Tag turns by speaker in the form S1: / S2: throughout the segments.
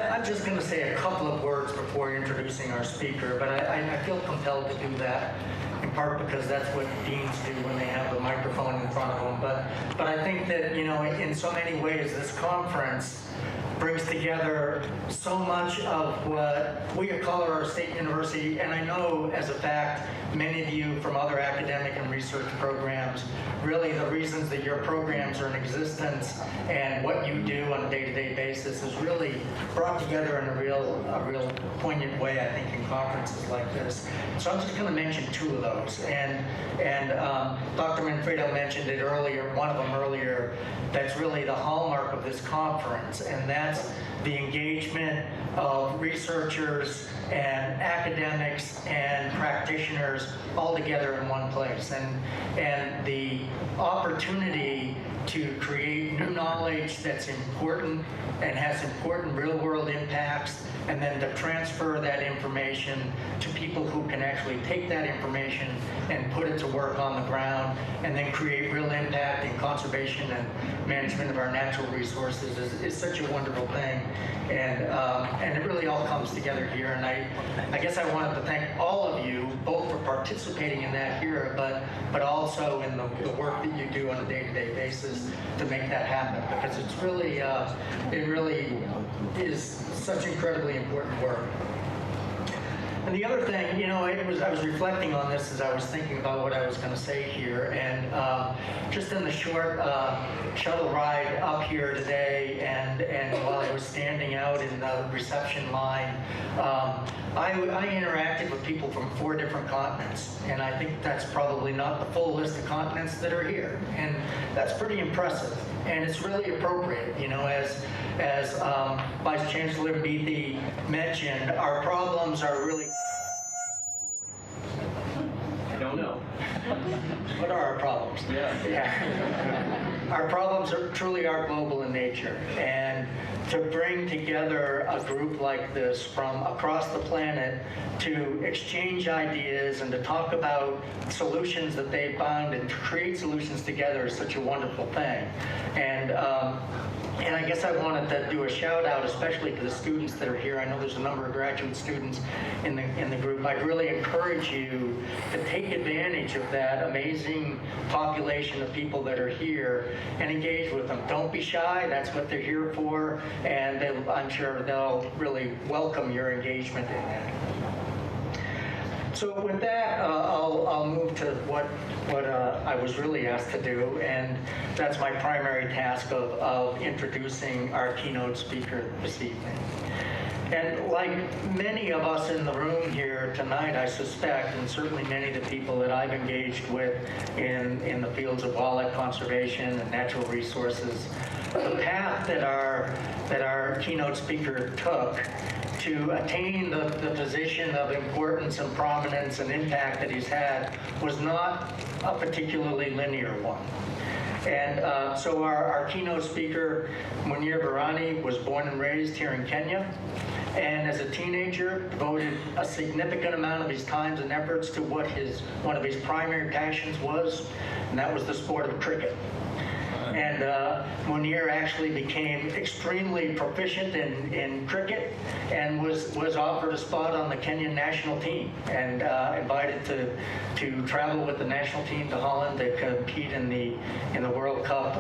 S1: I'm just going to say a couple of words before introducing our speaker, but I feel compelled to do that, in part because that's what deans do when they have the microphone in front of them. But I think that, you know, in so many ways, this conference brings together so much of what we at Colorado State University, and I know as a fact, many of you from other academic and research programs, really the reasons that your programs are in existence and what you do on a day-to-day basis is really brought together in a real poignant way, I think, in conferences like this. So I'm just going to mention two of those. And Dr. Manfredo mentioned it earlier, one of them earlier, that's really the hallmark of this conference, and that's the engagement of researchers and academics and practitioners all together in one place, and the opportunity to create new knowledge that's important and has important real-world impacts, and then to transfer that information to people who can actually take that information and put it to work on the ground, and then create real impact in conservation and management of our natural resources is such a wonderful thing. And it really all comes together here. And I guess I wanted to thank all of you, both for participating in that here, but also in the work that you do on a day-to-day basis to make that happen, because it's really, it really is such incredibly important work. And the other thing, you know, I was reflecting on this as I was thinking about what I was going to say here, and just in the short shuttle ride up here today, and while I was standing out in the reception line, I interacted with people from 4 different continents, and I think that's probably not the full list of continents that are here, and that's pretty impressive, and it's really appropriate, you know, as Vice Chancellor Beatty mentioned, our problems are really... I don't know. What are our problems? Yeah. Our problems truly are global in nature, and to bring together a group like this from across the planet to exchange ideas and to talk about solutions that they found and to create solutions together is such a wonderful thing. And I guess I wanted to do a shout out, especially to the students that are here. I know there's a number of graduate students in the group. I'd really encourage you to take advantage of that amazing population of people that are here and engage with them. Don't be shy. That's what they're here for, and I'm sure they'll really welcome your engagement in that. So with that, I'll move to what I was really asked to do, and that's my primary task of introducing our keynote speaker this evening. And like many of us in the room here tonight, I suspect, and certainly many of the people that I've engaged with in the fields of wildlife conservation and natural resources, the path that our keynote speaker took to attain the position of importance and prominence and impact that he's had was not a particularly linear one. And so our keynote speaker, Munir Virani, was born and raised here in Kenya, and as a teenager devoted a significant amount of his time and efforts to what one of his primary passions was, and that was the sport of cricket. And Munir actually became extremely proficient in cricket and was offered a spot on the Kenyan national team and invited to travel with the national team to Holland to compete in the World Cup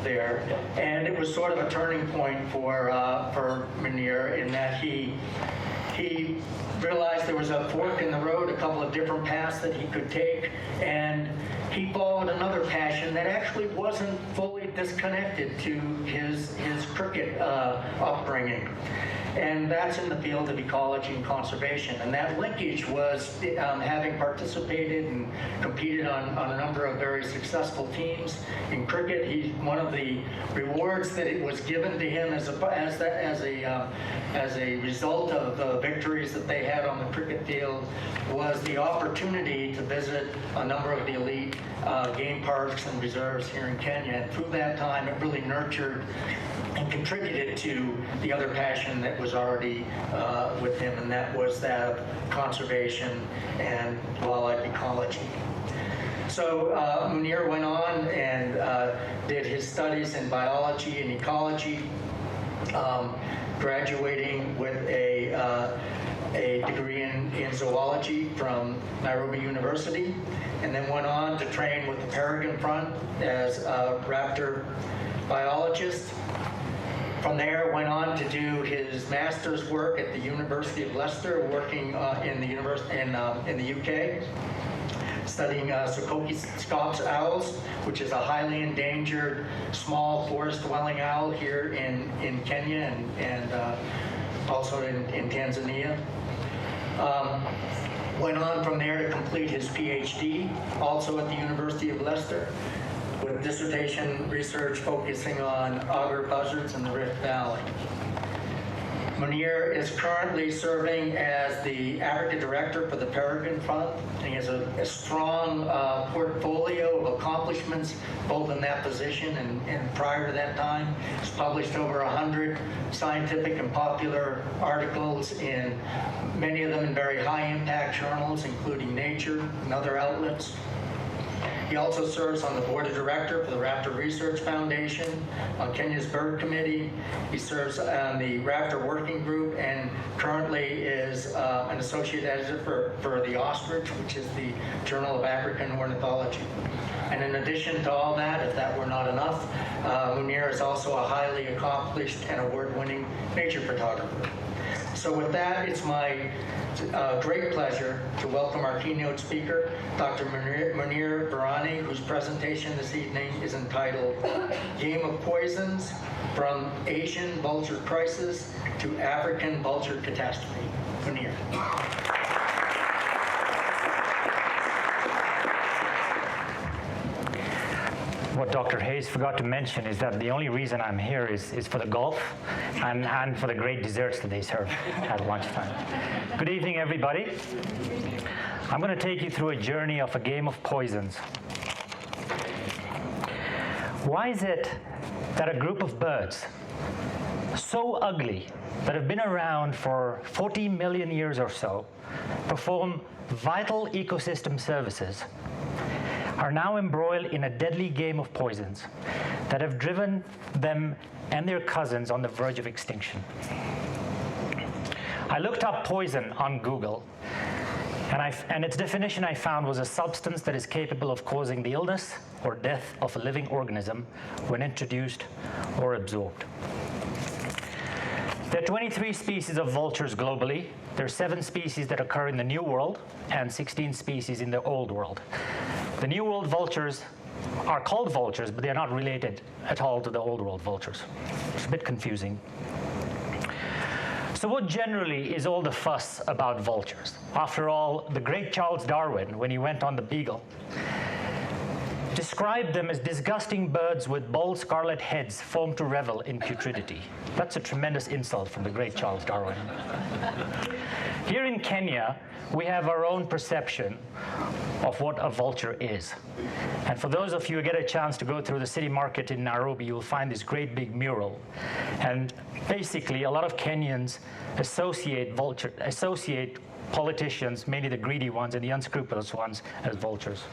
S1: there. And it was sort of a turning point for Munir in that he realized there was a fork in the road, a couple of different paths that he could take, and he followed another passion that actually wasn't fully disconnected to his cricket upbringing. And that's in the field of ecology and conservation. And that linkage was having participated and competed on a number of very successful teams in cricket. One of the rewards that it was given to him as a result of the victories that they had on the cricket field was the opportunity to visit a number of the elite game parks and reserves here in Kenya. And through that time, it really nurtured and contributed to the other passion that was already with him, and that was that of conservation and wildlife ecology. So Munir went on and did his studies in biology and ecology graduating with a degree in zoology from Nairobi University, and then went on to train with the Peregrine Front as a raptor biologist. From there, went on to do his master's work at the University of Leicester, working in the UK, studying Scops owls, which is a highly endangered small forest-dwelling owl here in Kenya and also in Tanzania. Went on from there to complete his PhD, also at the University of Leicester, with dissertation research focusing on auger buzzards in the Rift Valley. Munir is currently serving as the Africa Director for the Peregrine Front, and he has a strong portfolio of accomplishments both in that position and prior to that time. He's published over 100 scientific and popular articles, in many of them in very high-impact journals, including Nature and other outlets. He also serves on the board of directors for the Raptor Research Foundation, on Kenya's Bird Committee. He serves on the Raptor Working Group, and currently is an associate editor for the Ostrich, which is the Journal of African Ornithology. And in addition to all that, if that were not enough, Munir is also a highly accomplished and award-winning nature photographer. So with that, it's my great pleasure to welcome our keynote speaker, Dr. Munir Virani, whose presentation this evening is entitled Game of Poisons, From Asian Vulture Crisis to African Vulture Catastrophe. Munir.
S2: What Dr. Hayes forgot to mention is that the only reason I'm here is for the golf and for the great desserts that they serve at lunchtime. Good evening, everybody. I'm going to take you through a journey of a game of poisons. Why is it that a group of birds so ugly that have been around for 40 million years or so, perform vital ecosystem services, are now embroiled in a deadly game of poisons that have driven them and their cousins on the verge of extinction? I looked up poison on Google, and its definition I found was a substance that is capable of causing the illness or death of a living organism when introduced or absorbed. There are 23 species of vultures globally. There are 7 species that occur in the New World and 16 species in the Old World. The New World vultures are called vultures, but they're not related at all to the Old World vultures. It's a bit confusing. So what generally is all the fuss about vultures? After all, the great Charles Darwin, when he went on the Beagle, described them as disgusting birds with bold scarlet heads formed to revel in putridity. That's a tremendous insult from the great Charles Darwin. Here in Kenya, we have our own perception of what a vulture is. And for those of you who get a chance to go through the city market in Nairobi, you'll find this great big mural. And basically, a lot of Kenyans associate politicians, mainly the greedy ones and the unscrupulous ones, as vultures.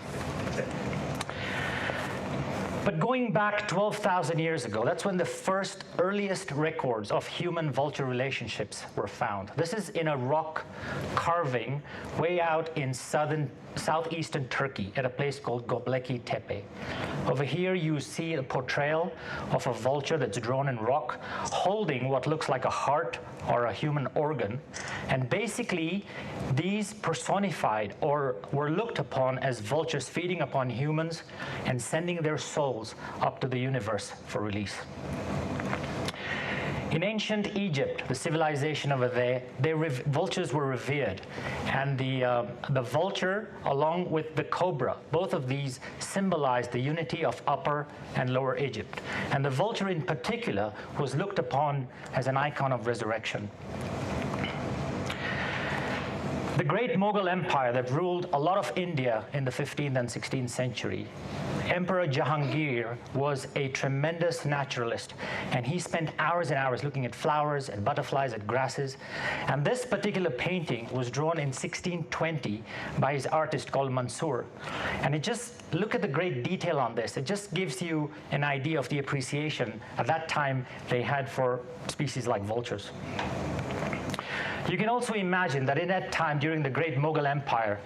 S2: But going back 12,000 years ago, that's when the first earliest records of human-vulture relationships were found. This is in a rock carving way out in southeastern Turkey at a place called Göbekli Tepe. Over here you see a portrayal of a vulture that's drawn in rock holding what looks like a heart or a human organ, and basically these personified or were looked upon as vultures feeding upon humans and sending their souls up to the universe for release. In ancient Egypt, the civilization over there, vultures were revered, and the vulture, along with the cobra, both of these symbolized the unity of Upper and Lower Egypt. And the vulture in particular was looked upon as an icon of resurrection. The great Mughal Empire that ruled a lot of India in the 15th and 16th century. Emperor Jahangir was a tremendous naturalist, and he spent hours and hours looking at flowers, at butterflies, at grasses. And this particular painting was drawn in 1620 by his artist called Mansur. And it just, look at the great detail on this. It just gives you an idea of the appreciation at that time they had for species like vultures. You can also imagine that in that time, during the great Mughal Empire,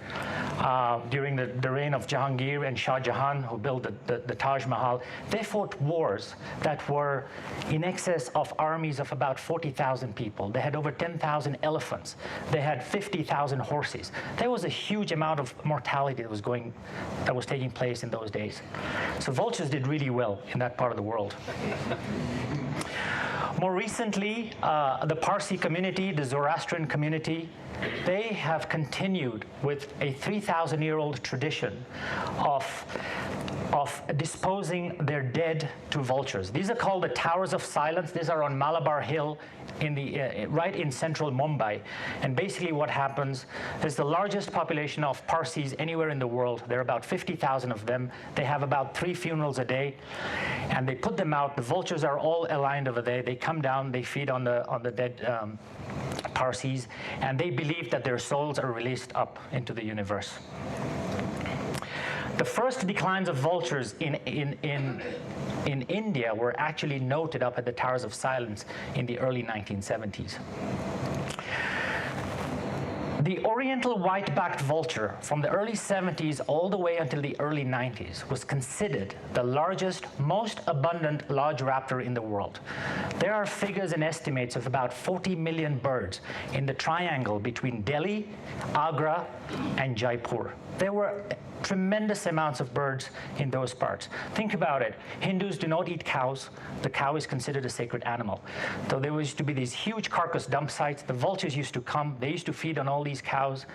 S2: during the reign of Jahangir and Shah Jahan, who built the Taj Mahal, they fought wars that were in excess of armies of about 40,000 people. They had over 10,000 elephants. They had 50,000 horses. There was a huge amount of mortality that was taking place in those days. So vultures did really well in that part of the world. More recently, the Parsi community, the Zoroastrian community, they have continued with a 3,000-year-old tradition of disposing their dead to vultures. These are called the Towers of Silence. These are on Malabar Hill right in central Mumbai. And basically what happens is the largest population of Parsis anywhere in the world. There are about 50,000 of them. They have about 3 funerals a day. And they put them out. The vultures are all aligned over there. They come down, they feed on the dead Parsis, and they believe that their souls are released up into the universe. The first declines of vultures in India were actually noted up at the Towers of Silence in the early 1970s. The Oriental white-backed vulture from the early 70s all the way until the early 90s was considered the largest, most abundant large raptor in the world. There are figures and estimates of about 40 million birds in the triangle between Delhi, Agra, and Jaipur. There were tremendous amounts of birds in those parts. Think about it. Hindus do not eat cows. The cow is considered a sacred animal. So there used to be these huge carcass dump sites. The vultures used to come. They used to feed on all these cows.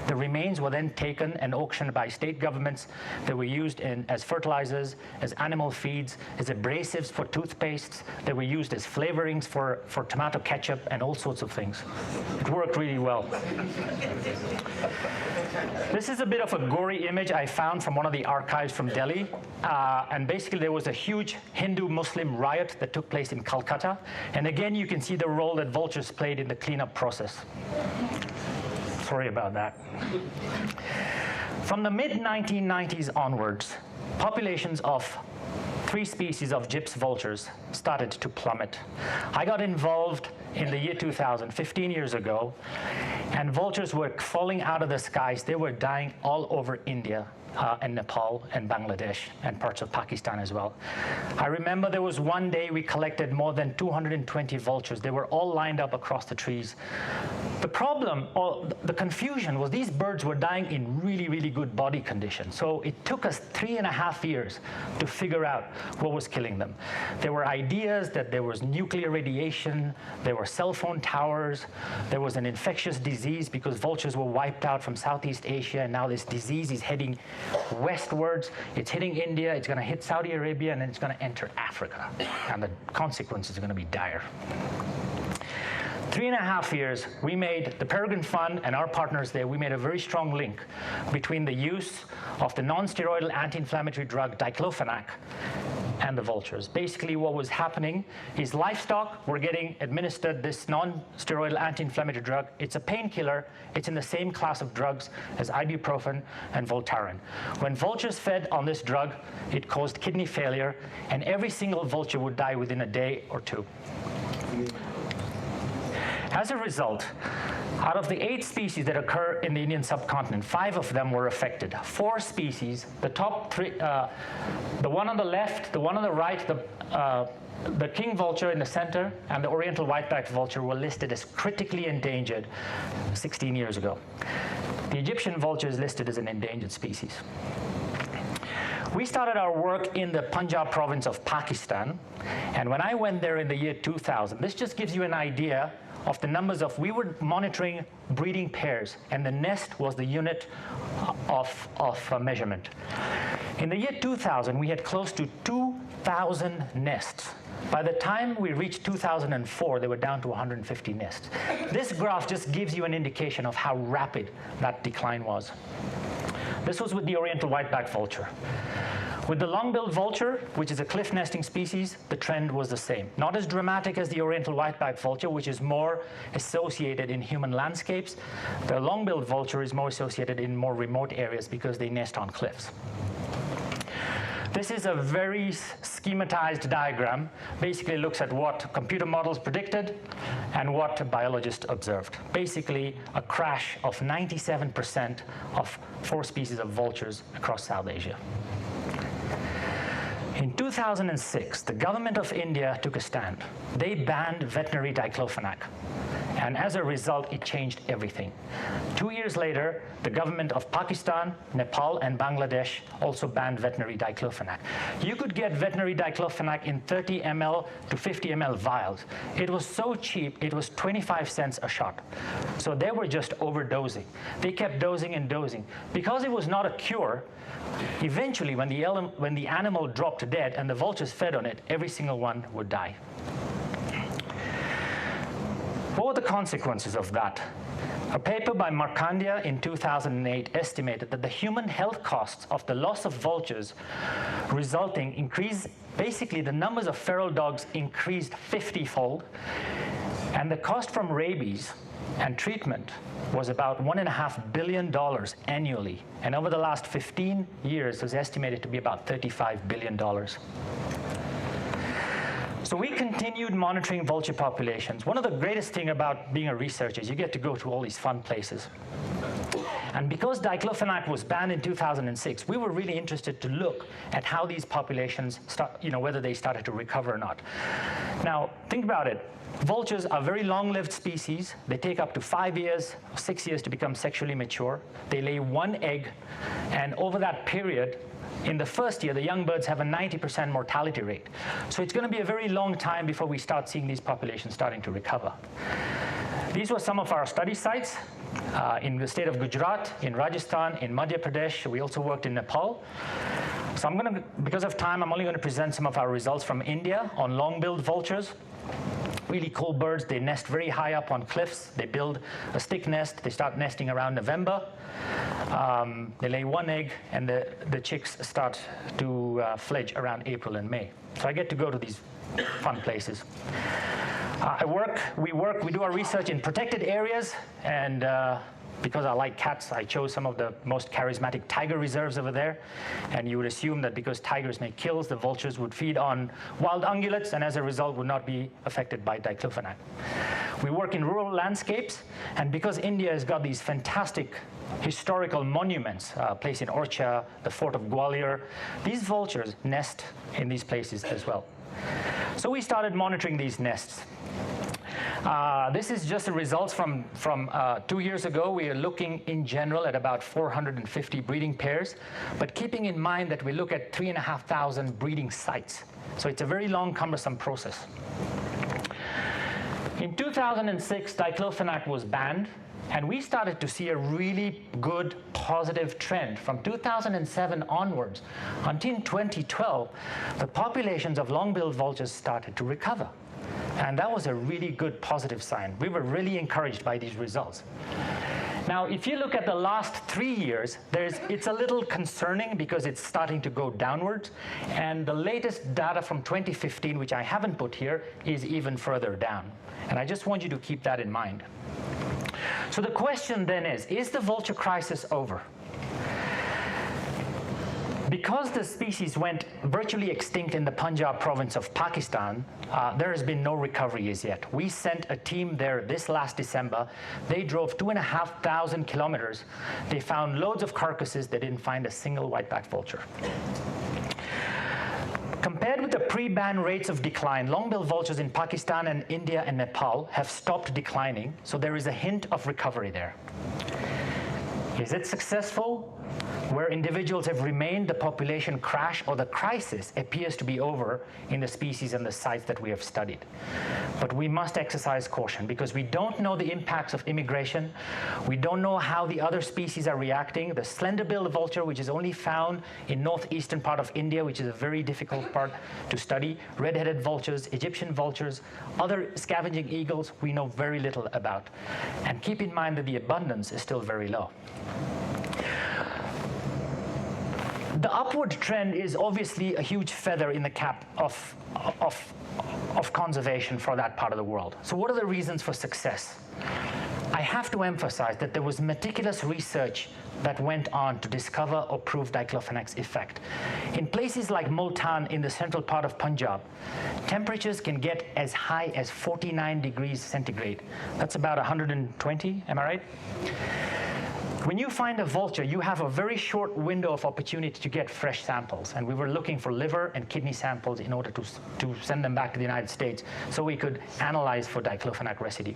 S2: The remains were then taken and auctioned by state governments. They were used as fertilizers, as animal feeds, as abrasives for toothpastes. They were used as flavorings for tomato ketchup and all sorts of things. It worked really well. This is a bit of a gory image I found from one of the archives from Delhi. And basically there was a huge Hindu-Muslim riot that took place in Calcutta. And again, you can see the role that vultures played in the cleanup process. Sorry about that. From the mid-1990s onwards, populations of 3 species of gyps vultures started to plummet. I got involved in the year 2000, 15 years ago, and vultures were falling out of the skies. They were dying all over India and Nepal and Bangladesh and parts of Pakistan as well. I remember there was one day we collected more than 220 vultures. They were all lined up across the trees. The problem, or the confusion, was these birds were dying in really, really good body condition. So it took us 3.5 years to figure out what was killing them. There were ideas that there was nuclear radiation, there were cell phone towers, there was an infectious disease because vultures were wiped out from Southeast Asia, and now this disease is heading westwards. It's hitting India, it's going to hit Saudi Arabia, and then it's going to enter Africa. And the consequences are going to be dire. 3.5 years, we made, the Peregrine Fund and our partners there, we made a very strong link between the use of the non-steroidal anti-inflammatory drug diclofenac and the vultures. Basically what was happening is livestock were getting administered this non-steroidal anti-inflammatory drug. It's a painkiller. It's in the same class of drugs as ibuprofen and Voltaren. When vultures fed on this drug, it caused kidney failure, and every single vulture would die within a day or 2. As a result, out of the 8 species that occur in the Indian subcontinent, 5 of them were affected. 4 species, the top 3, the one on the left, the one on the right, the king vulture in the center, and the oriental white-backed vulture were listed as critically endangered 16 years ago. The Egyptian vulture is listed as an endangered species. We started our work in the Punjab province of Pakistan, and when I went there in the year 2000, this just gives you an idea of the numbers of, we were monitoring breeding pairs, and the nest was the unit of measurement. In the year 2000, we had close to 2,000 nests By the time we reached 2004, they were down to 150 nests. This graph just gives you an indication of how rapid that decline was. This was with the Oriental whiteback vulture. With the long-billed vulture, which is a cliff nesting species, the trend was the same. Not as dramatic as the Oriental whiteback vulture, which is more associated in human landscapes. The long-billed vulture is more associated in more remote areas because they nest on cliffs. This is a very schematized diagram. Basically looks at what computer models predicted and what biologists observed. Basically, a crash of 97% of 4 species of vultures across South Asia. In 2006, the government of India took a stand. They banned veterinary diclofenac. And as a result, it changed everything. 2 years later, the government of Pakistan, Nepal, and Bangladesh also banned veterinary diclofenac. You could get veterinary diclofenac in 30 ml to 50 ml vials. It was so cheap, it was 25 cents a shot. So they were just overdosing. They kept dosing and dosing. Because it was not a cure, eventually when the animal dropped dead and the vultures fed on it, every single one would die. What were the consequences of that? A paper by Markandia in 2008 estimated that the human health costs of the loss of vultures resulting increased, basically the numbers of feral dogs increased 50-fold, and the cost from rabies and treatment was about $1.5 billion annually, and over the last 15 years it was estimated to be about $35 billion. So we continued monitoring vulture populations. One of the greatest things about being a researcher is you get to go to all these fun places. And because diclofenac was banned in 2006, we were really interested to look at how these populations, whether they started to recover or not. Now, think about it. Vultures are very long-lived species. They take up to 5 years, 6 years to become sexually mature. They lay 1 egg, and over that period, in the first year, the young birds have a 90% mortality rate. So it's going to be a very long time before we start seeing these populations starting to recover. These were some of our study sites in the state of Gujarat, in Rajasthan, in Madhya Pradesh. We also worked in Nepal. So because of time, I'm only going to present some of our results from India on long-billed vultures. Really cool birds. They nest very high up on cliffs. They build a stick nest. They start nesting around November. They lay 1 egg, and the chicks start to fledge around April and May. So I get to go to these fun places. We do our research in protected areas, and because I like cats, I chose some of the most charismatic tiger reserves over there. And you would assume that because tigers make kills, the vultures would feed on wild ungulates and as a result would not be affected by diclofenac. We work in rural landscapes, and because India has got these fantastic historical monuments, a place in Orcha, the fort of Gwalior, these vultures nest in these places as well. So we started monitoring these nests. This is just the results from 2 years ago. We are looking in general at about 450 breeding pairs, but keeping in mind that we look at 3,500 breeding sites. So it's a very long, cumbersome process. In 2006, diclofenac was banned, and we started to see a really good, positive trend. From 2007 onwards, until 2012, the populations of long-billed vultures started to recover. And that was a really good positive sign. We were really encouraged by these results. Now, if you look at the last 3 years, it's a little concerning because it's starting to go downwards. And the latest data from 2015, which I haven't put here, is even further down. And I just want you to keep that in mind. So the question then is the vulture crisis over? Because the species went virtually extinct in the Punjab province of Pakistan, there has been no recovery as yet. We sent a team there this last December. They drove 2,500 kilometers. They found loads of carcasses. They didn't find a single whiteback vulture. Compared with the pre-ban rates of decline, long-billed vultures in Pakistan and India and Nepal have stopped declining, so there is a hint of recovery there. Is it successful? Where individuals have remained, the population crash or the crisis appears to be over in the species and the sites that we have studied. But we must exercise caution because we don't know the impacts of immigration. We don't know how the other species are reacting. The slender-billed vulture, which is only found in northeastern part of India, which is a very difficult part to study, red-headed vultures, Egyptian vultures, other scavenging eagles, we know very little about. And keep in mind that the abundance is still very low. The upward trend is obviously a huge feather in the cap of conservation for that part of the world. So what are the reasons for success? I have to emphasize that there was meticulous research that went on to discover or prove diclofenac's effect. In places like Multan in the central part of Punjab, temperatures can get as high as 49 degrees centigrade. That's about 120, am I right? When you find a vulture, you have a very short window of opportunity to get fresh samples. And we were looking for liver and kidney samples in order to send them back to the United States so we could analyze for diclofenac residue.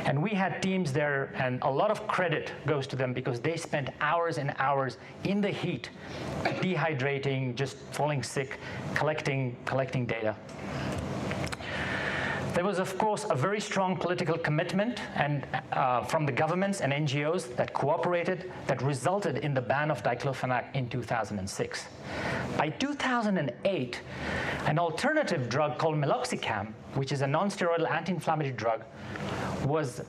S2: And we had teams there, and a lot of credit goes to them because they spent hours and hours in the heat, dehydrating, just falling sick, collecting data. There was, of course, a very strong political commitment and from the governments and NGOs that cooperated that resulted in the ban of diclofenac in 2006. By 2008, an alternative drug called meloxicam, which is a non-steroidal anti-inflammatory drug, was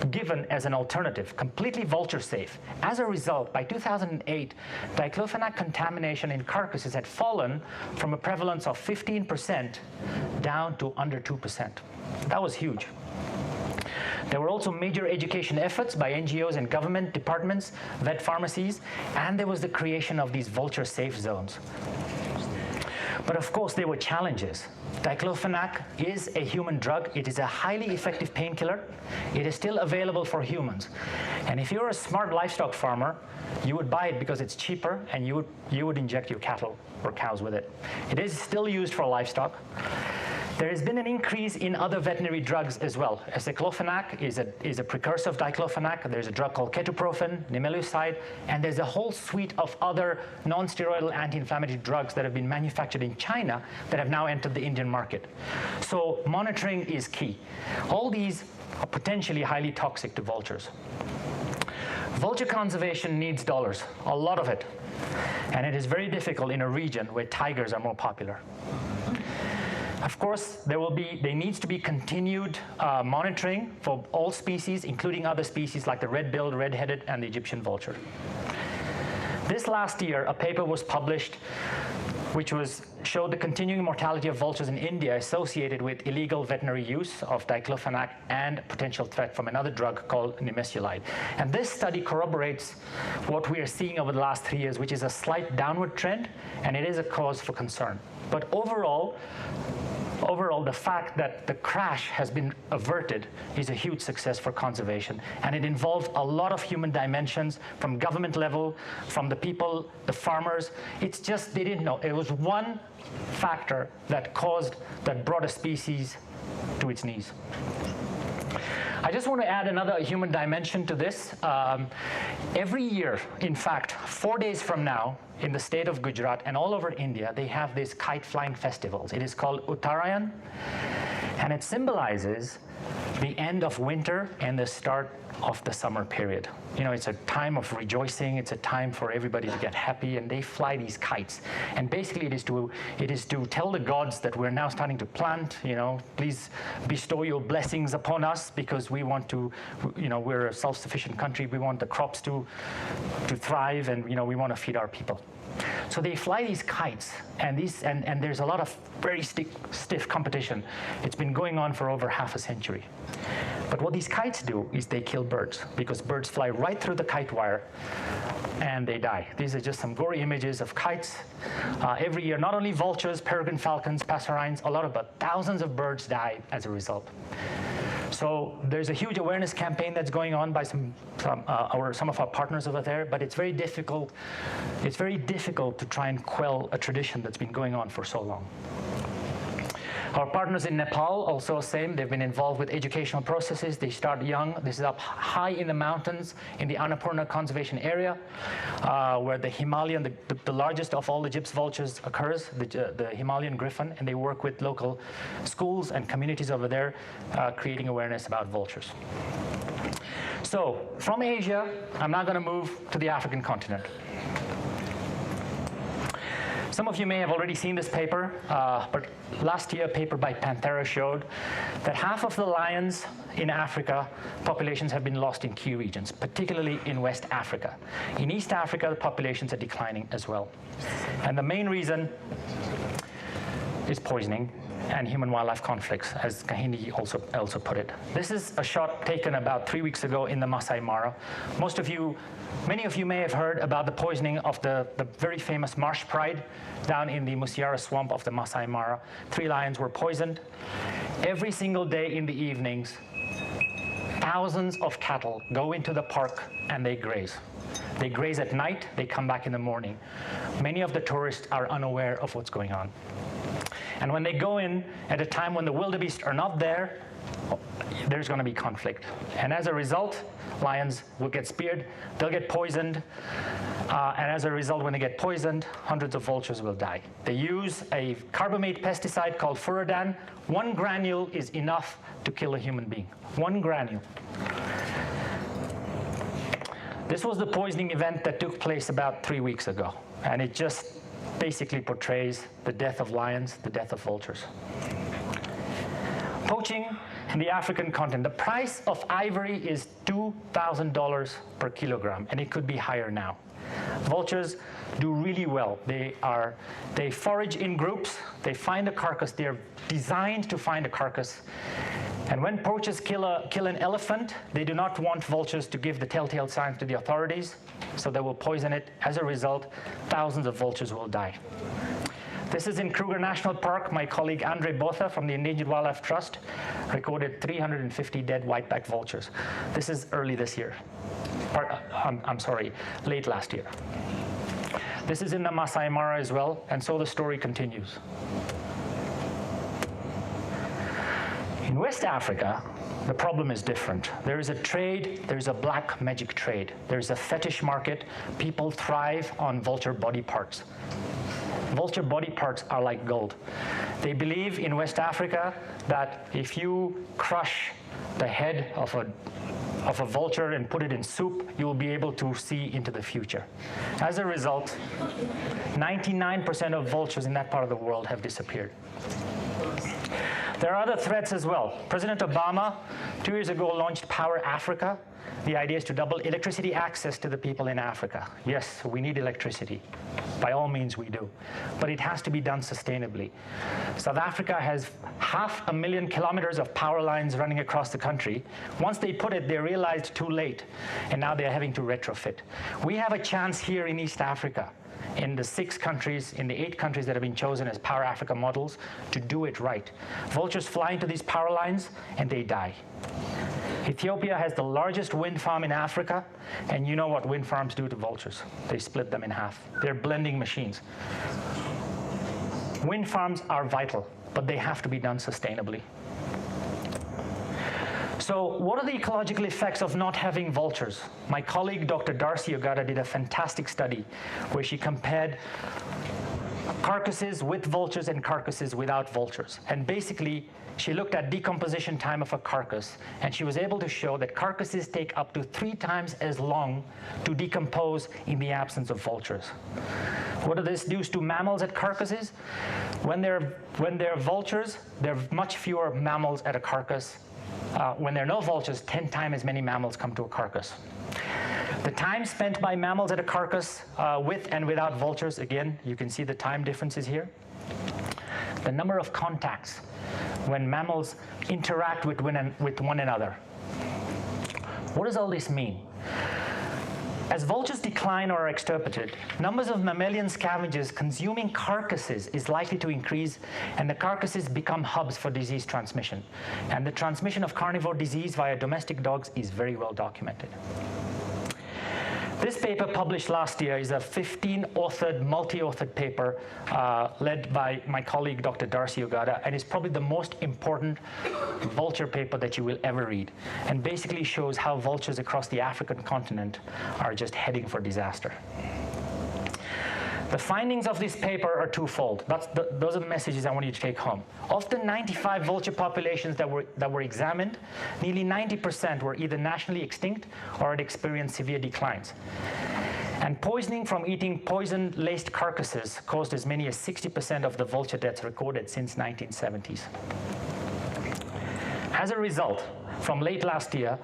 S2: given as an alternative, completely vulture safe. As a result, by 2008, diclofenac contamination in carcasses had fallen from a prevalence of 15% down to under 2%. That was huge. There were also major education efforts by NGOs and government departments, vet pharmacies, and there was the creation of these vulture safe zones. But of course, there were challenges. Diclofenac is a human drug. It is a highly effective painkiller. It is still available for humans. And if you're a smart livestock farmer, you would buy it because it's cheaper and you would inject your cattle or cows with it. It is still used for livestock. There has been an increase in other veterinary drugs as well. Aceclofenac is a precursor of diclofenac. There's a drug called ketoprofen, nimelucide, and there's a whole suite of other non-steroidal anti-inflammatory drugs that have been manufactured in China that have now entered the Indian market. So monitoring is key. All these are potentially highly toxic to vultures. Vulture conservation needs dollars, a lot of it. And it is very difficult in a region where tigers are more popular. Of course, there needs to be continued monitoring for all species, including other species like the red-billed, red-headed, and the Egyptian vulture. This last year, a paper was published which showed the continuing mortality of vultures in India associated with illegal veterinary use of diclofenac and potential threat from another drug called nimesulide. And this study corroborates what we are seeing over the last 3 years, which is a slight downward trend, and it is a cause for concern. But overall, the fact that the crash has been averted is a huge success for conservation. And it involved a lot of human dimensions from government level, from the people, the farmers. It's just they didn't know. It was one factor that brought a species to its knees. I just want to add another human dimension to this. Every year, in fact, 4 days from now, in the state of Gujarat and all over India, they have these kite flying festivals. It is called Uttarayan, and it symbolizes the end of winter and the start of the summer period. You know, it's a time of rejoicing. It's a time for everybody to get happy, and they fly these kites. And basically, it is to tell the gods that we're now starting to plant. You know, please bestow your blessings upon us because we want to. You know, we're a self-sufficient country. We want the crops to thrive, and you know, we want to feed our people. So they fly these kites, and there's a lot of very stiff competition. It's been going on for over half a century. But what these kites do is they kill birds, because birds fly right through the kite wire and they die. These are just some gory images of kites. Every year, not only vultures, peregrine falcons, passerines, but thousands of birds die as a result. So there's a huge awareness campaign that's going on by some of our partners over there, but it's very difficult. It's very difficult to try and quell a tradition that's been going on for so long. Our partners in Nepal also same. They've been involved with educational processes. They start young. This is up high in the mountains in the Annapurna Conservation Area, where the Himalayan, the largest of all the gyps vultures occurs, the Himalayan griffon, and they work with local schools and communities over there, creating awareness about vultures. So from Asia, I'm now going to move to the African continent. Some of you may have already seen this paper, but last year a paper by Panthera showed that half of the lions in Africa populations have been lost in key regions, particularly in West Africa. In East Africa, the populations are declining as well. And the main reason is poisoning and human-wildlife conflicts, as Kahini also put it. This is a shot taken about 3 weeks ago in the Masai Mara. Many of you may have heard about the poisoning of the very famous marsh pride down in the Musiara swamp of the Masai Mara. 3 lions were poisoned. Every single day in the evenings, thousands of cattle go into the park and they graze. They graze at night, they come back in the morning. Many of the tourists are unaware of what's going on. And when they go in at a time when the wildebeest are not there, there's going to be conflict. And as a result, lions will get speared, they'll get poisoned, and as a result, when they get poisoned, hundreds of vultures will die. They use a carbamate pesticide called furadan. 1 granule is enough to kill a human being. 1 granule. This was the poisoning event that took place about 3 weeks ago, and it just basically portrays the death of lions, the death of vultures. Poaching in the African continent. The price of ivory is $2,000 per kilogram, and it could be higher now. Vultures do really well. They forage in groups, they find a carcass, they're designed to find a carcass. And when poachers kill an elephant, they do not want vultures to give the telltale signs to the authorities, so they will poison it. As a result, thousands of vultures will die. This is in Kruger National Park. My colleague Andre Botha from the Endangered Wildlife Trust recorded 350 dead whiteback vultures. This is early this year. I'm sorry, late last year. This is in the Masai Mara as well, and so the story continues. In West Africa, the problem is different. There is a trade, there's a black magic trade. There's a fetish market. People thrive on vulture body parts. Vulture body parts are like gold. They believe in West Africa that if you crush the head of a vulture and put it in soup, you will be able to see into the future. As a result, 99% of vultures in that part of the world have disappeared. There are other threats as well. President Obama, 2 years ago, launched Power Africa. The idea is to double electricity access to the people in Africa. Yes, we need electricity. By all means, we do. But it has to be done sustainably. South Africa has 500,000 kilometers of power lines running across the country. Once they put it, they realized too late, and now they're having to retrofit. We have a chance here in East Africa, in the 6 countries, in the 8 countries that have been chosen as Power Africa models, to do it right. Vultures fly into these power lines and they die. Ethiopia has the largest wind farm in Africa, and you know what wind farms do to vultures. They split them in half. They're blending machines. Wind farms are vital, but they have to be done sustainably. So what are the ecological effects of not having vultures? My colleague, Dr. Darcy Ogata, did a fantastic study where she compared carcasses with vultures and carcasses without vultures. And basically, she looked at decomposition time of a carcass, and she was able to show that carcasses take up to 3 times as long to decompose in the absence of vultures. What does this do to mammals at carcasses? When they're vultures, there are much fewer mammals at a carcass. When there are no vultures, 10 times as many mammals come to a carcass. The time spent by mammals at a carcass with and without vultures, again, you can see the time differences here. The number of contacts when mammals interact with one another. What does all this mean? As vultures decline or are extirpated, numbers of mammalian scavengers consuming carcasses is likely to increase, and the carcasses become hubs for disease transmission. And the transmission of carnivore disease via domestic dogs is very well documented. This paper published last year is a 15-authored, multi-authored paper led by my colleague, Dr. Darcy Ogata, and is probably the most important vulture paper that you will ever read, and basically shows how vultures across the African continent are just heading for disaster. The findings of this paper are twofold. Those are the messages I want you to take home. Of the 95 vulture populations that were examined, nearly 90% were either nationally extinct or had experienced severe declines. And poisoning from eating poison-laced carcasses caused as many as 60% of the vulture deaths recorded since 1970s. As a result, from late last year,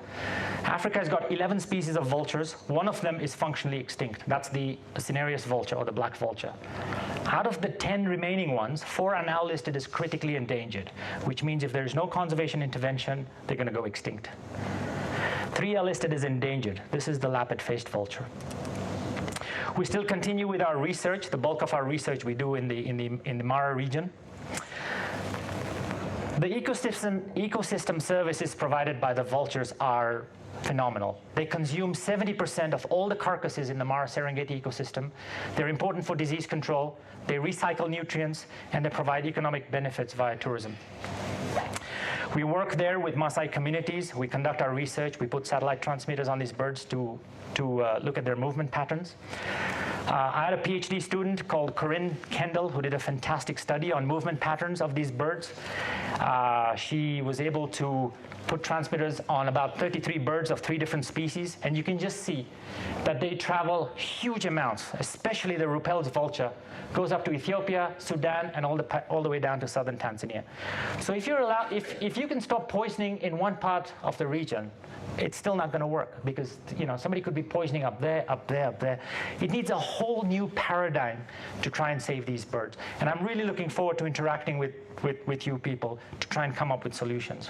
S2: Africa has got 11 species of vultures. One of them is functionally extinct. That's the cinereous vulture, or the black vulture. Out of the 10 remaining ones, 4 are now listed as critically endangered, which means if there's no conservation intervention, they're going to go extinct. 3 are listed as endangered. This is the lappet-faced vulture. We still continue with our research. The bulk of our research we do in the Mara region. The ecosystem services provided by the vultures are phenomenal. They consume 70% of all the carcasses in the Mara Serengeti ecosystem. They're important for disease control. They recycle nutrients, and they provide economic benefits via tourism. We work there with Maasai communities. We conduct our research. We put satellite transmitters on these birds to look at their movement patterns. I had a PhD student called Corinne Kendall who did a fantastic study on movement patterns of these birds. She was able to put transmitters on about 33 birds of 3 different species, and you can just see that they travel huge amounts, especially the Rupel's vulture, goes up to Ethiopia, Sudan, and all the way down to southern Tanzania. So if you can stop poisoning in one part of the region, it's still not going to work, because somebody could be poisoning up there, up there, up there. It needs a whole new paradigm to try and save these birds. And I'm really looking forward to interacting with you people to try and come up with solutions.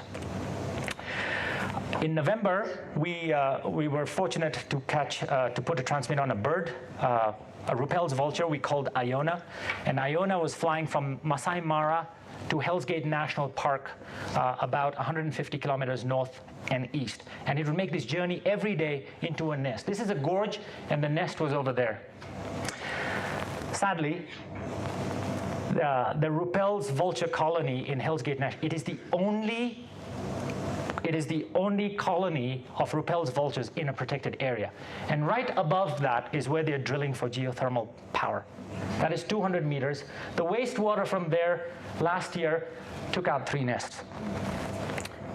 S2: In November, we were fortunate to put a transmitter on a bird, a Rupel's vulture we called Iona. And Iona was flying from Masai Mara to Hell's Gate National Park, about 150 kilometers north and east. And it would make this journey every day into a nest. This is a gorge, and the nest was over there. Sadly, the Rupel's vulture colony in Hell's Gate National, it is the only colony of Rupel's vultures in a protected area. And right above that is where they're drilling for geothermal power. That is 200 meters. The wastewater from there last year took out 3 nests.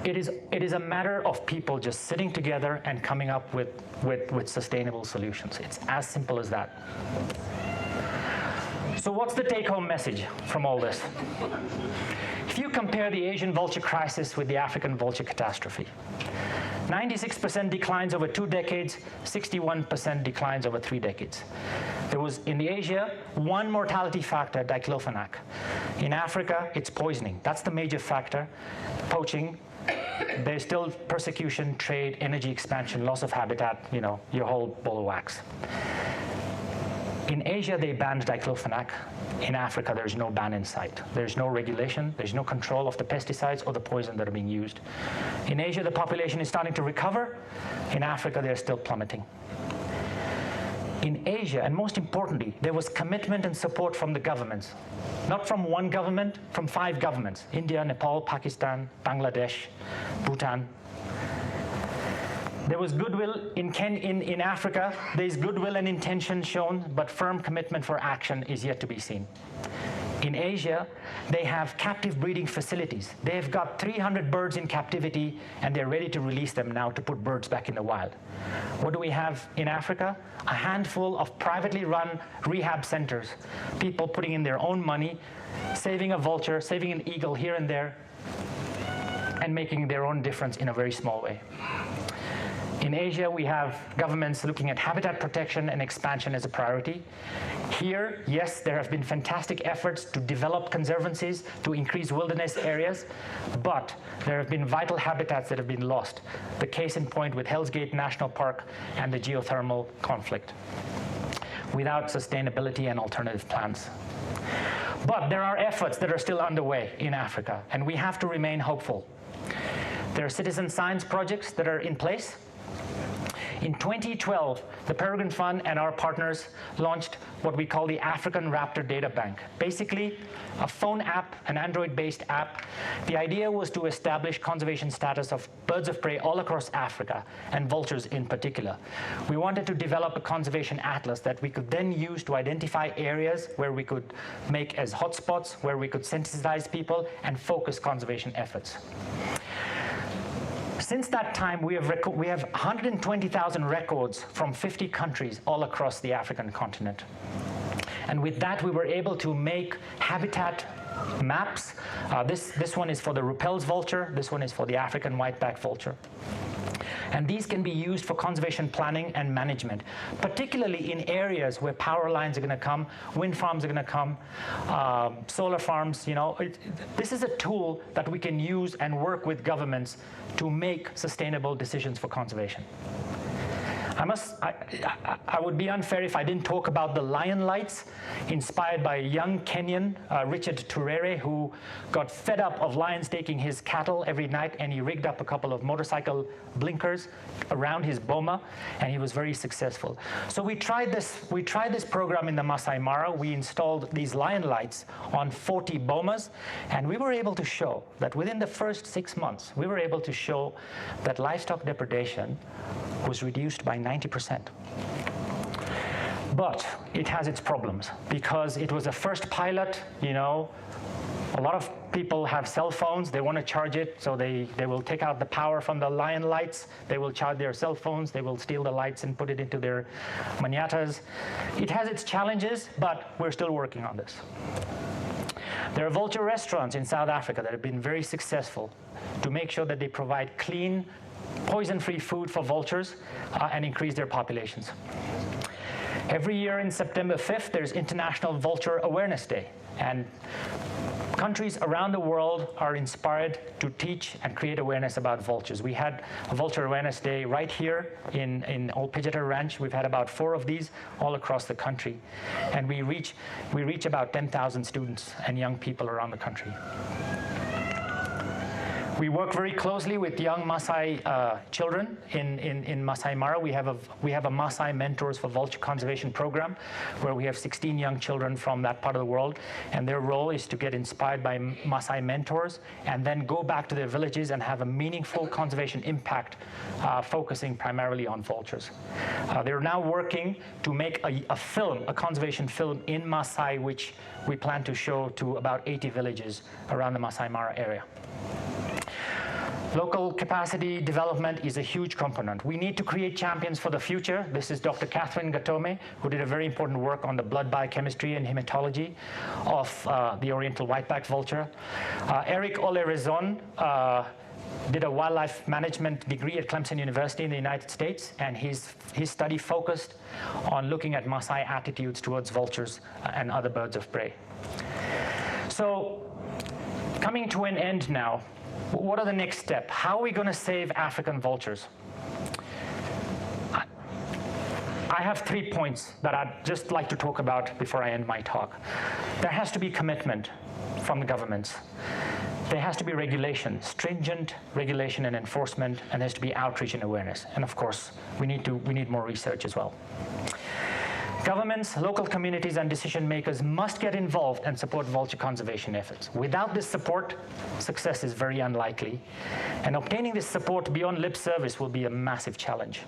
S2: It is a matter of people just sitting together and coming up with sustainable solutions. It's as simple as that. So what's the take-home message from all this? If you compare the Asian vulture crisis with the African vulture catastrophe, 96% declines over 2 decades, 61% declines over 3 decades. There was, in the Asia, 1 mortality factor, diclofenac. In Africa, it's poisoning. That's the major factor. Poaching. There's still persecution, trade, energy expansion, loss of habitat, your whole ball of wax. In Asia, they banned diclofenac. In Africa, there's no ban in sight. There's no regulation. There's no control of the pesticides or the poison that are being used. In Asia, the population is starting to recover. In Africa, they're still plummeting. In Asia, and most importantly, there was commitment and support from the governments. Not from one government, from 5 governments: India, Nepal, Pakistan, Bangladesh, Bhutan. There was goodwill in Africa. There's goodwill and intention shown, but firm commitment for action is yet to be seen. In Asia, they have captive breeding facilities. They've got 300 birds in captivity, and they're ready to release them now to put birds back in the wild. What do we have in Africa? A handful of privately run rehab centers, people putting in their own money, saving a vulture, saving an eagle here and there, and making their own difference in a very small way. In Asia, we have governments looking at habitat protection and expansion as a priority. Here, yes, there have been fantastic efforts to develop conservancies, to increase wilderness areas, but there have been vital habitats that have been lost. The case in point with Hell's Gate National Park and the geothermal conflict, without sustainability and alternative plans. But there are efforts that are still underway in Africa, and we have to remain hopeful. There are citizen science projects that are in place. In 2012, the Peregrine Fund and our partners launched what we call the African Raptor Data Bank. Basically, a phone app, an Android-based app. The idea was to establish conservation status of birds of prey all across Africa, and vultures in particular. We wanted to develop a conservation atlas that we could then use to identify areas where we could make as hotspots, where we could sensitize people and focus conservation efforts. Since that time, we have 120,000 records from 50 countries all across the African continent. And with that, we were able to make habitat maps. This one is for the Rupel's vulture. This one is for the African whiteback vulture. And these can be used for conservation planning and management, particularly in areas where power lines are going to come, wind farms are going to come, solar farms. This is a tool that we can use and work with governments to make sustainable decisions for conservation. I would be unfair if I didn't talk about the lion lights inspired by a young Kenyan, Richard Turere, who got fed up of lions taking his cattle every night, and he rigged up a couple of motorcycle blinkers around his boma, and he was very successful. So we tried this program in the Masai Mara. We installed these lion lights on 40 bomas, and we were able to show that within the first 6 months, we were able to show that livestock depredation was reduced by 90%. But it has its problems because it was a first pilot. A lot of people have cell phones. They want to charge it, so they will take out the power from the lion lights. They will charge their cell phones. They will steal the lights and put it into their manatas. It has its challenges, but we're still working on this. There are vulture restaurants in South Africa that have been very successful to make sure that they provide clean, poison-free food for vultures and increase their populations. Every year in September 5th, there's International Vulture Awareness Day, and countries around the world are inspired to teach and create awareness about vultures. We had a Vulture Awareness Day right here in Old Pidgeotto Ranch. We've had about 4 of these all across the country, and we reach about 10,000 students and young people around the country. We work very closely with young Maasai children in Masai Mara. We have a Maasai Mentors for Vulture Conservation program where we have 16 young children from that part of the world, and their role is to get inspired by Maasai mentors and then go back to their villages and have a meaningful conservation impact, focusing primarily on vultures. They're now working to make a conservation film in Maasai, which we plan to show to about 80 villages around the Masai Mara area. Local capacity development is a huge component. We need to create champions for the future. This is Dr. Catherine Gatome, who did a very important work on the blood biochemistry and hematology of the Oriental whiteback vulture. Eric Olerizon did a wildlife management degree at Clemson University in the United States, and his study focused on looking at Maasai attitudes towards vultures and other birds of prey. So, coming to an end now, what are the next steps? How are we going to save African vultures? I have 3 points that I'd just like to talk about before I end my talk. There has to be commitment from the governments. There has to be regulation, stringent regulation and enforcement, and there has to be outreach and awareness. And of course, we need more research as well. Governments, local communities, and decision makers must get involved and support vulture conservation efforts. Without this support, success is very unlikely. And obtaining this support beyond lip service will be a massive challenge.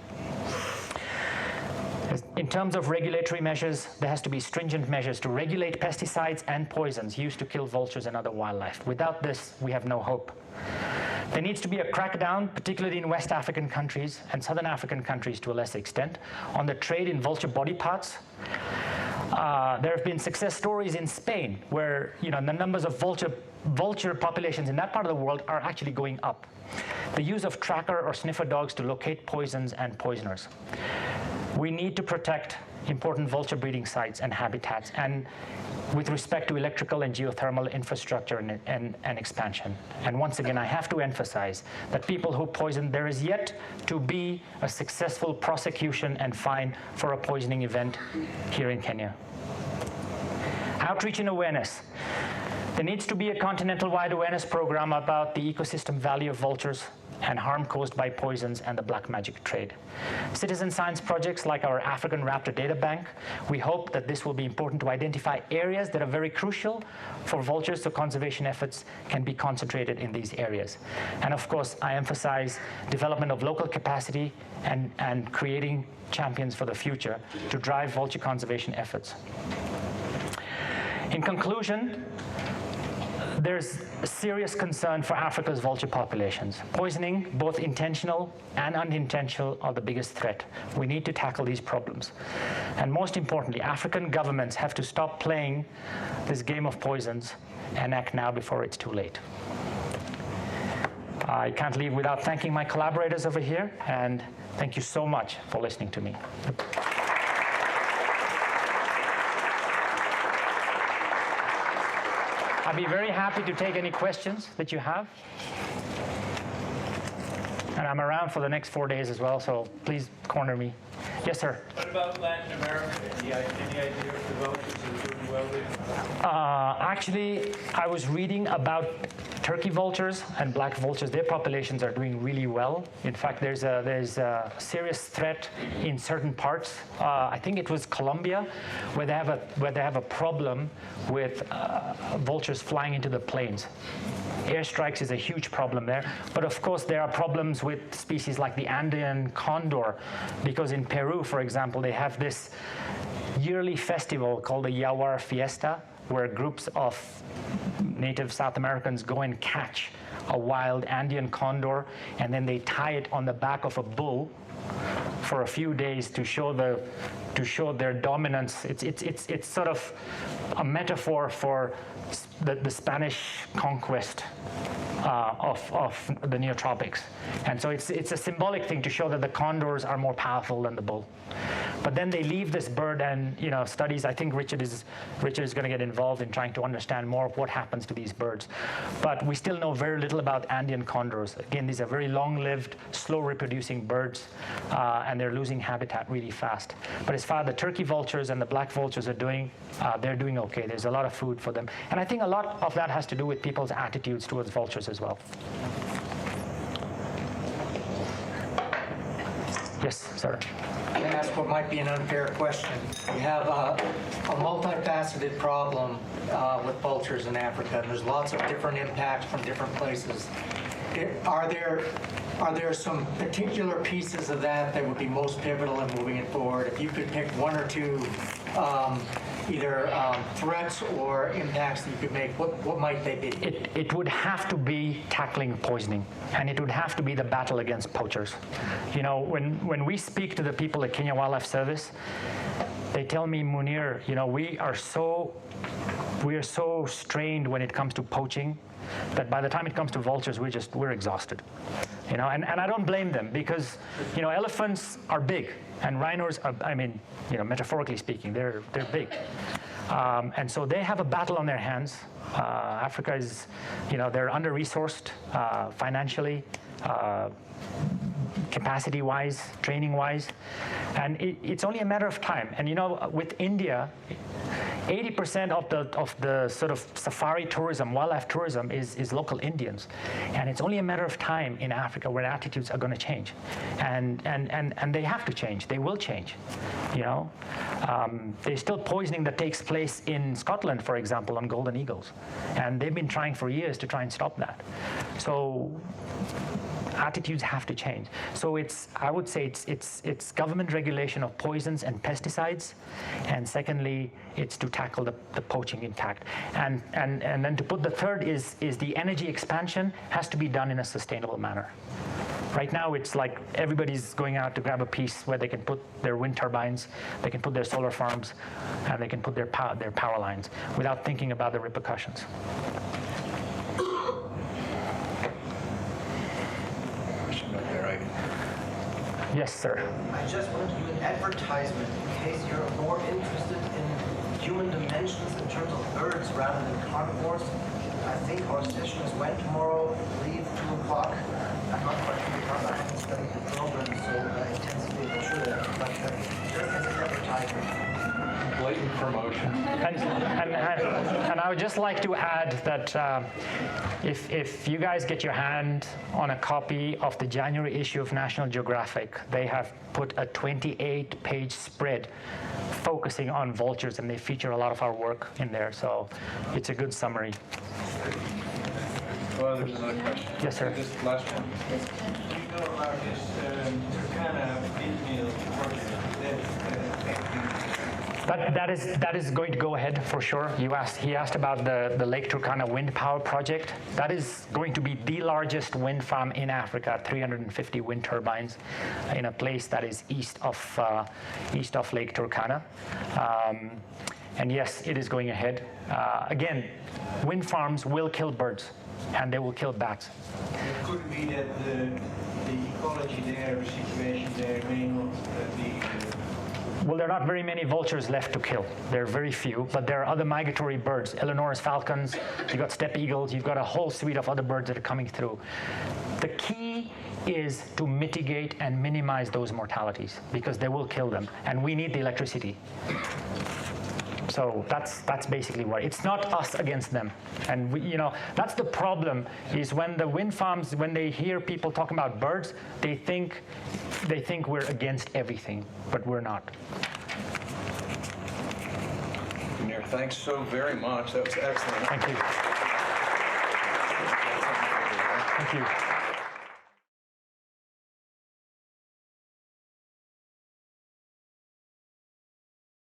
S2: In terms of regulatory measures, there has to be stringent measures to regulate pesticides and poisons used to kill vultures and other wildlife. Without this, we have no hope. There needs to be a crackdown, particularly in West African countries and Southern African countries to a lesser extent, on the trade in vulture body parts. There have been success stories in Spain where the numbers of vulture populations in that part of the world are actually going up. The use of tracker or sniffer dogs to locate poisons and poisoners. We need to protect important vulture breeding sites and habitats, and with respect to electrical and geothermal infrastructure and expansion. And once again, I have to emphasize that people who poison, there is yet to be a successful prosecution and fine for a poisoning event here in Kenya. Outreach and awareness. There needs to be a continental-wide awareness program about the ecosystem value of vultures and harm caused by poisons and the black magic trade. Citizen science projects like our African Raptor Data Bank, we hope that this will be important to identify areas that are very crucial for vultures, so conservation efforts can be concentrated in these areas. And of course, I emphasize development of local capacity and creating champions for the future to drive vulture conservation efforts. In conclusion, there's a serious concern for Africa's vulture populations. Poisoning, both intentional and unintentional, are the biggest threat. We need to tackle these problems. And most importantly, African governments have to stop playing this game of poisons and act now before it's too late. I can't leave without thanking my collaborators over here, and thank you so much for listening to me. I'd be very happy to take any questions that you have. And I'm around for the next 4 days as well, so please corner me. Yes, sir?
S3: What about Latin America? Any idea if the vultures are doing well there?
S2: Actually, I was reading about turkey vultures and black vultures. Their populations are doing really well. In fact, there's a serious threat in certain parts. I think it was Colombia, where they have a problem with vultures flying into the plains. Airstrikes is a huge problem there. But of course, there are problems with species like the Andean condor, because in Peru, for example, they have this yearly festival called the Yawar Fiesta, where groups of native South Americans go and catch a wild Andean condor, and then they tie it on the back of a bull for a few days to show their dominance. It's sort of a metaphor for the Spanish conquest of the neotropics. And so it's a symbolic thing to show that the condors are more powerful than the bull. But then they leave this bird, and studies. I think Richard is going to get involved in trying to understand more of what happens to these birds. But we still know very little about Andean condors. Again, these are very long-lived, slow-reproducing birds, and they're losing habitat really fast. But as far as the turkey vultures and the black vultures are doing, they're doing okay. There's a lot of food for them, and I think a lot of that has to do with people's attitudes towards vultures as well. Yes, sir.
S1: I ask what might be an unfair question. We have a multifaceted problem with vultures in Africa, and there's lots of different impacts from different places. Are there some particular pieces of that would be most pivotal in moving it forward? If you could pick one or two either threats or impacts that you could make, what might they be?
S2: It would have to be tackling poisoning, and it would have to be the battle against poachers. When we speak to the people at Kenya Wildlife Service, they tell me, Munir, we are so strained when it comes to poaching that by the time it comes to vultures, we're exhausted. And I don't blame them, because elephants are big, and rhinos are, metaphorically speaking, they're big. And so they have a battle on their hands. Africa is, they're under-resourced financially, capacity-wise, training-wise, and it's only a matter of time. And with India, 80% of the sort of safari tourism, wildlife tourism is local Indians, and it's only a matter of time in Africa where attitudes are going to change, and they have to change. They will change. There's still poisoning that takes place in Scotland, for example, on golden eagles, and they've been trying for years to try and stop that. So attitudes have to change. So I would say it's government regulation of poisons and pesticides, and secondly, it's to tackle the poaching impact. And then to put the third is the energy expansion has to be done in a sustainable manner. Right now, it's like everybody's going out to grab a piece where they can put their wind turbines, they can put their solar farms, and they can put their power lines without thinking about the repercussions. Yes, sir.
S4: I just wanted to do an advertisement in case you're more interested in human dimensions in terms of birds rather than carnivores. I think our session is when tomorrow, I believe 2 o'clock. I'm not quite sure because I haven't studied the program so intensively as I should have, but just as an advertisement.
S3: blatant promotion.
S2: And I would just like to add that if you guys get your hand on a copy of the January issue of National Geographic, they have put a 28-page spread focusing on vultures, and they feature a lot of our work in there. So it's a good summary.
S3: Well, there's another question.
S2: Yes, sir.
S3: This last one. Do you know about this Turkana windmill project
S2: That is going to go ahead for sure. He asked about the Lake Turkana wind power project. That is going to be the largest wind farm in Africa, 350 wind turbines in a place that is east of Lake Turkana. And yes, it is going ahead. Again, wind farms will kill birds, and they will kill bats.
S3: It could be that the ecology there, the situation there may not be...
S2: Well, there are not very many vultures left to kill. There are very few, but there are other migratory birds, Eleanor's falcons, you've got steppe eagles, you've got a whole suite of other birds that are coming through. The key is to mitigate and minimize those mortalities because they will kill them, and we need the electricity. So that's basically what it's not us against them, and that's the problem. Is when the wind farms, when they hear people talking about birds, they think we're against everything, but we're not.
S3: Munir, thanks so very much. That was excellent.
S2: Thank you. Thank you.